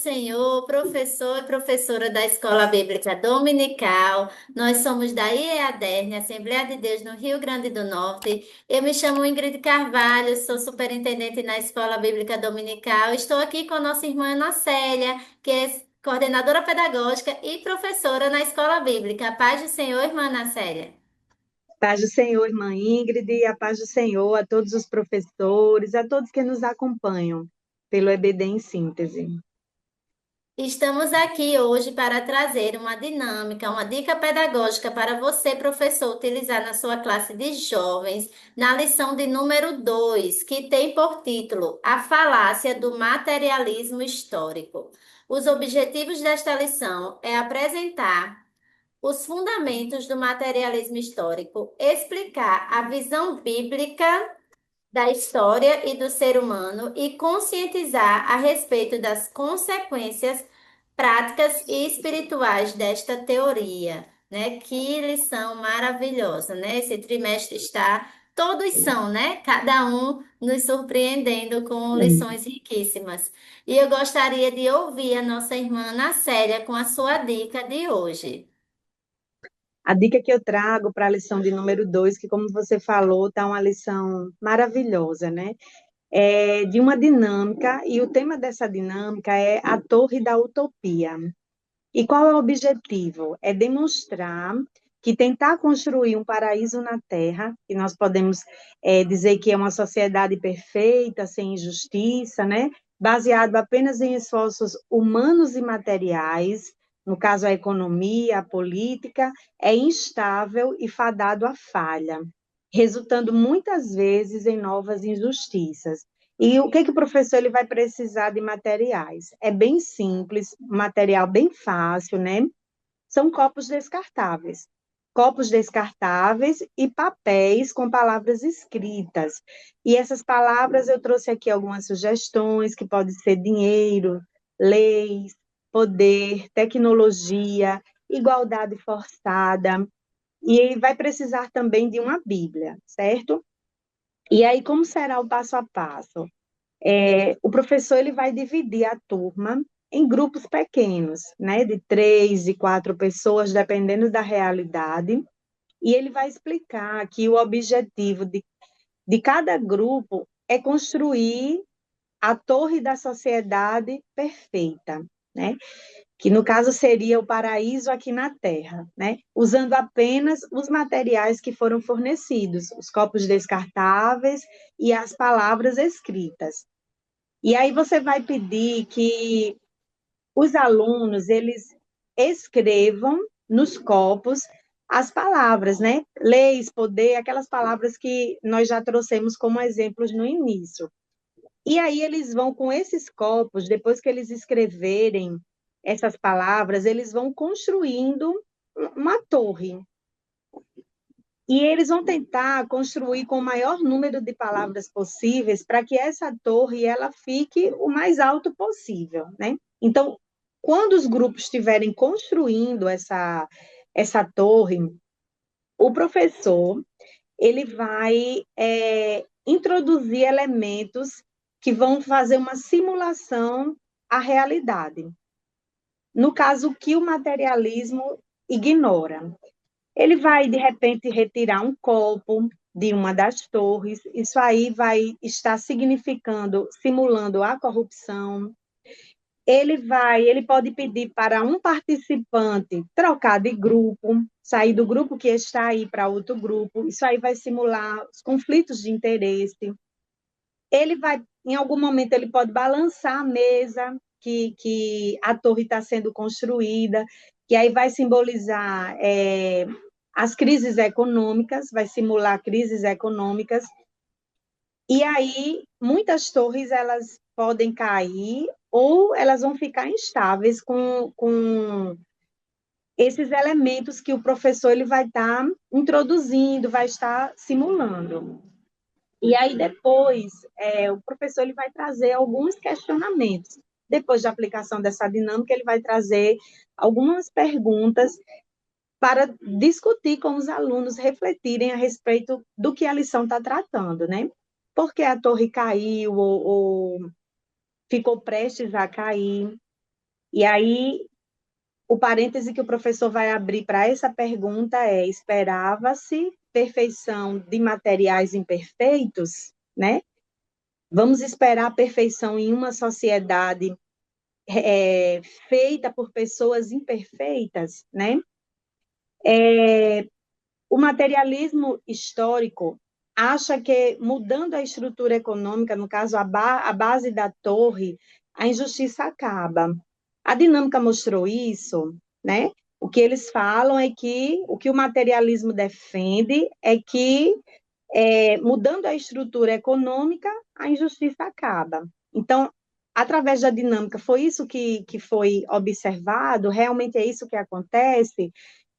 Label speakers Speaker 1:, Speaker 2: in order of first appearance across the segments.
Speaker 1: Senhor, professor e professora da Escola Bíblica Dominical. Nós somos da IEADERN, Assembleia de Deus no Rio Grande do Norte. Eu me chamo Ingrid Carvalho, sou superintendente na Escola Bíblica Dominical. Estou aqui com a nossa irmã Ana Célia, que é coordenadora pedagógica e professora na Escola Bíblica. Paz do Senhor, irmã Ana Célia.
Speaker 2: Paz do Senhor, irmã Ingrid, e a paz do Senhor a todos os professores, a todos que nos acompanham pelo EBD em síntese.
Speaker 1: Estamos aqui hoje para trazer uma dinâmica, uma dica pedagógica para você, professor, utilizar na sua classe de jovens, na lição de número 2, que tem por título A Falácia do Materialismo Histórico. Os objetivos desta lição é apresentar os fundamentos do materialismo histórico, explicar a visão bíblica da história e do ser humano e conscientizar a respeito das consequências práticas e espirituais desta teoria, né? Que lição maravilhosa, né? Esse trimestre está, todos são, né? Cada um nos surpreendendo com lições riquíssimas. E eu gostaria de ouvir a nossa irmã Ana Célia com a sua dica de hoje.
Speaker 2: A dica que eu trago para a lição de número 2, que como você falou, está uma lição maravilhosa, né? É de uma dinâmica, e o tema dessa dinâmica é a Torre da Utopia. E qual é o objetivo? É demonstrar que tentar construir um paraíso na Terra, que nós podemos dizer que é uma sociedade perfeita, sem injustiça, né? Baseado apenas em esforços humanos e materiais, no caso a economia, a política, é instável e fadado à falha, resultando muitas vezes em novas injustiças. E o que que o professor ele vai precisar de materiais? É bem simples, material bem fácil, né? São copos descartáveis. Copos descartáveis e papéis com palavras escritas. E essas palavras eu trouxe aqui algumas sugestões, que pode ser dinheiro, leis, poder, tecnologia, igualdade forçada. E vai precisar também de uma Bíblia, certo? E aí, como será o passo a passo? O professor ele vai dividir a turma em grupos pequenos, né, de 3 e 4 pessoas, dependendo da realidade, e ele vai explicar que o objetivo de cada grupo é construir a torre da sociedade perfeita, né? Que no caso seria o paraíso aqui na Terra, né? Usando apenas os materiais que foram fornecidos, os copos descartáveis e as palavras escritas. E aí você vai pedir que os alunos eles escrevam nos copos as palavras, né? Leis, poder, aquelas palavras que nós já trouxemos como exemplos no início. E aí eles vão com esses copos, depois que eles escreverem essas palavras, eles vão construindo uma torre. E eles vão tentar construir com o maior número de palavras possíveis para que essa torre ela fique o mais alto possível, né? Então, quando os grupos estiverem construindo essa torre, o professor ele vai introduzir elementos que vão fazer uma simulação à realidade. No caso, que o materialismo ignora. Ele vai, de repente, retirar um copo de uma das torres, isso aí vai estar significando, simulando a corrupção. Ele pode pedir para um participante trocar de grupo, sair do grupo que está aí para outro grupo, isso aí vai simular os conflitos de interesse. Ele vai, em algum momento, ele pode balançar a mesa que a torre está sendo construída, que aí vai simbolizar as crises econômicas, vai simular crises econômicas, e aí muitas torres elas podem cair ou elas vão ficar instáveis com esses elementos que o professor ele vai estar introduzindo, vai estar simulando. E aí depois o professor ele vai trazer alguns questionamentos. Depois da aplicação dessa dinâmica, ele vai trazer algumas perguntas para discutir com os alunos, refletirem a respeito do que a lição está tratando, né? Por que a torre caiu ou ficou prestes a cair? E aí, o parêntese que o professor vai abrir para essa pergunta é: esperava-se perfeição de materiais imperfeitos, né? Vamos esperar a perfeição em uma sociedade é, feita por pessoas imperfeitas, né? O materialismo histórico acha que, mudando a estrutura econômica, no caso, a base da torre, a injustiça acaba. A dinâmica mostrou isso, né? O que eles falam é que o que o materialismo defende é que, mudando a estrutura econômica, a injustiça acaba. Então, através da dinâmica, foi isso que foi observado? Realmente é isso que acontece?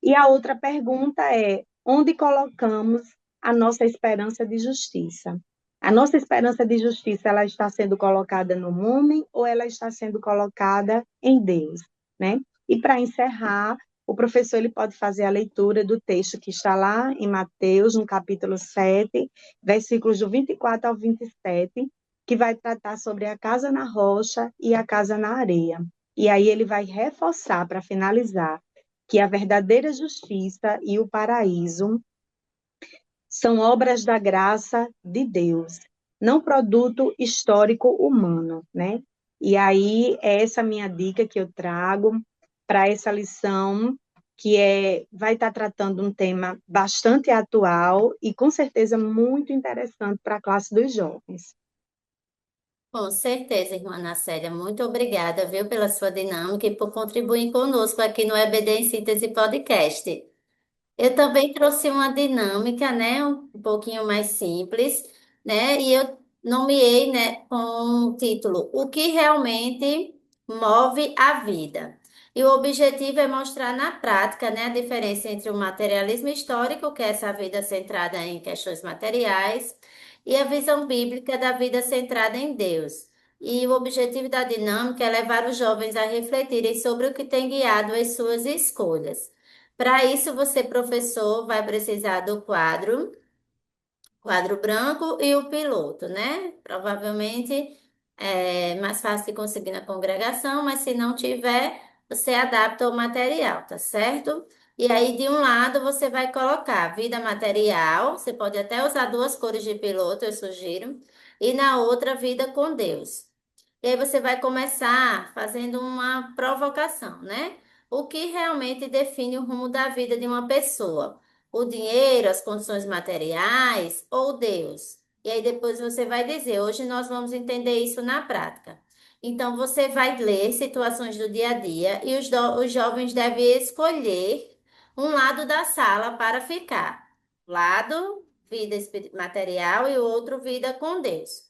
Speaker 2: E a outra pergunta é: onde colocamos a nossa esperança de justiça? A nossa esperança de justiça, ela está sendo colocada no homem ou ela está sendo colocada em Deus, né? E para encerrar, o professor ele pode fazer a leitura do texto que está lá em Mateus, no capítulo 7, versículos do 24 ao 27, que vai tratar sobre a casa na rocha e a casa na areia. E aí ele vai reforçar, para finalizar, que a verdadeira justiça e o paraíso são obras da graça de Deus, não produto histórico humano, né? E aí é essa minha dica que eu trago para essa lição, que vai estar tratando um tema bastante atual e com certeza muito interessante para a classe dos jovens.
Speaker 1: Com certeza, irmã Nacélia. Muito obrigada, viu, pela sua dinâmica e por contribuir conosco aqui no EBD em Síntese Podcast. Eu também trouxe uma dinâmica, né, um pouquinho mais simples, né, e eu nomeei, né, com o título O que realmente move a vida. E o objetivo é mostrar na prática, né, a diferença entre o materialismo histórico, que é essa vida centrada em questões materiais, e a visão bíblica da vida centrada em Deus. E o objetivo da dinâmica é levar os jovens a refletirem sobre o que tem guiado as suas escolhas. Para isso, você, professor, vai precisar do quadro branco e o piloto, né? Provavelmente é mais fácil de conseguir na congregação, mas se não tiver, você adapta o material, tá certo? E aí, de um lado, você vai colocar vida material, você pode até usar duas cores de piloto, eu sugiro, e na outra, vida com Deus. E aí você vai começar fazendo uma provocação, né? O que realmente define o rumo da vida de uma pessoa? O dinheiro, as condições materiais ou Deus? E aí depois você vai dizer, hoje nós vamos entender isso na prática. Então você vai ler situações do dia a dia e os jovens devem escolher um lado da sala para ficar. Lado, material e o outro, vida com Deus.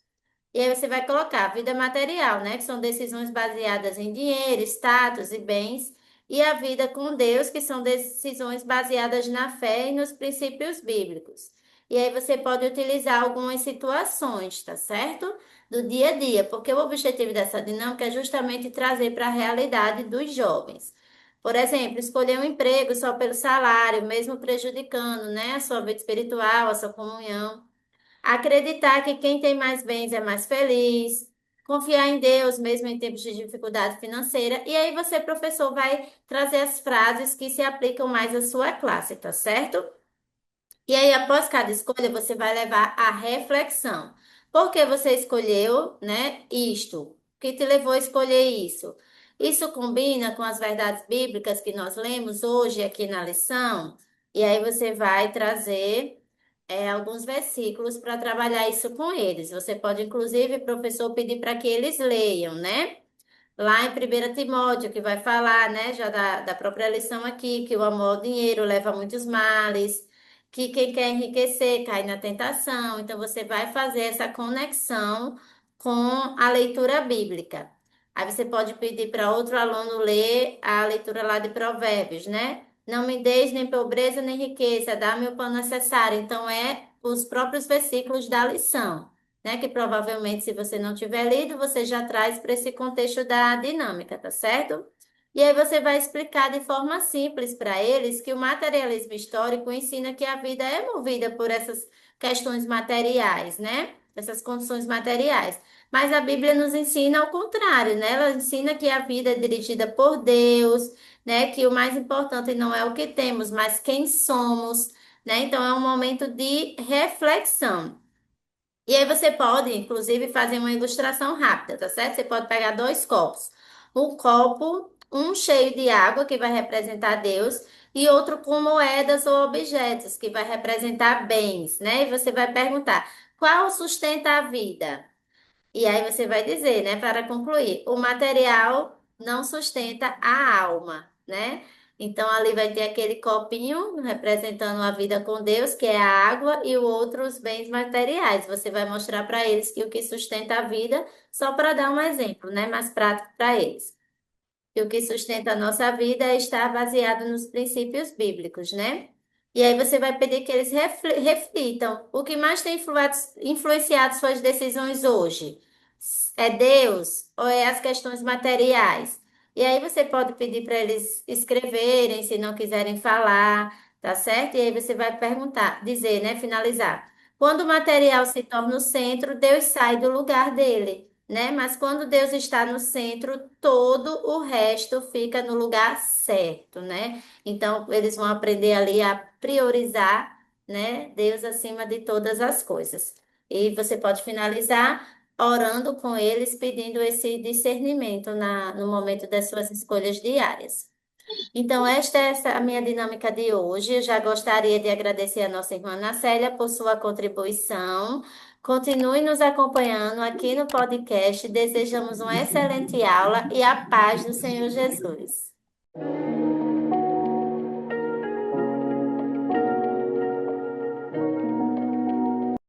Speaker 1: E aí você vai colocar vida material, né? Que são decisões baseadas em dinheiro, status e bens. E a vida com Deus, que são decisões baseadas na fé e nos princípios bíblicos. E aí você pode utilizar algumas situações, tá certo? Do dia a dia, porque o objetivo dessa dinâmica é justamente trazer para a realidade dos jovens. Por exemplo, escolher um emprego só pelo salário, mesmo prejudicando, né, a sua vida espiritual, a sua comunhão. Acreditar que quem tem mais bens é mais feliz. Confiar em Deus, mesmo em tempos de dificuldade financeira. E aí você, professor, vai trazer as frases que se aplicam mais à sua classe, tá certo? E aí, após cada escolha, você vai levar à reflexão. Por que você escolheu, né, isto? O que te levou a escolher isso? Isso combina com as verdades bíblicas que nós lemos hoje aqui na lição? E aí você vai trazer alguns versículos para trabalhar isso com eles. Você pode, inclusive, professor, pedir para que eles leiam, né? Lá em 1 Timóteo, que vai falar, né, já da própria lição aqui, que o amor ao dinheiro leva a muitos males, que quem quer enriquecer cai na tentação. Então, você vai fazer essa conexão com a leitura bíblica. Aí você pode pedir para outro aluno ler a leitura lá de Provérbios, né? Não me deis nem pobreza nem riqueza, dá-me o pão necessário. Então, é os próprios versículos da lição, né? Que provavelmente, se você não tiver lido, você já traz para esse contexto da dinâmica, tá certo? E aí você vai explicar de forma simples para eles que o materialismo histórico ensina que a vida é movida por essas questões materiais, né? Essas condições materiais. Mas a Bíblia nos ensina ao contrário, né? Ela ensina que a vida é dirigida por Deus, né? Que o mais importante não é o que temos, mas quem somos, né? Então é um momento de reflexão. E aí você pode, inclusive, fazer uma ilustração rápida, tá certo? Você pode pegar dois copos. Um copo, um cheio de água, que vai representar Deus, e outro com moedas ou objetos, que vai representar bens, né? E você vai perguntar: qual sustenta a vida? E aí você vai dizer, né, para concluir, o material não sustenta a alma, né? Então ali vai ter aquele copinho representando a vida com Deus, que é a água, e o outro os bens materiais. Você vai mostrar para eles que o que sustenta a vida, só para dar um exemplo, né, mais prático para eles. Que o que sustenta a nossa vida está baseado nos princípios bíblicos, né? E aí você vai pedir que eles reflitam o que mais tem influenciado suas decisões hoje. É Deus ou é as questões materiais? E aí você pode pedir para eles escreverem, se não quiserem falar, tá certo? E aí você vai perguntar, dizer, né, finalizar. Quando o material se torna o centro, Deus sai do lugar dele, né? Mas quando Deus está no centro, todo o resto fica no lugar certo, né? Então, eles vão aprender ali a priorizar, né, Deus acima de todas as coisas. E você pode finalizar orando com eles, pedindo esse discernimento no momento das suas escolhas diárias. Então, esta é a minha dinâmica de hoje. Eu já gostaria de agradecer a nossa irmã Nacélia por sua contribuição. Continue nos acompanhando aqui no podcast. Desejamos uma excelente aula e a paz do Senhor Jesus.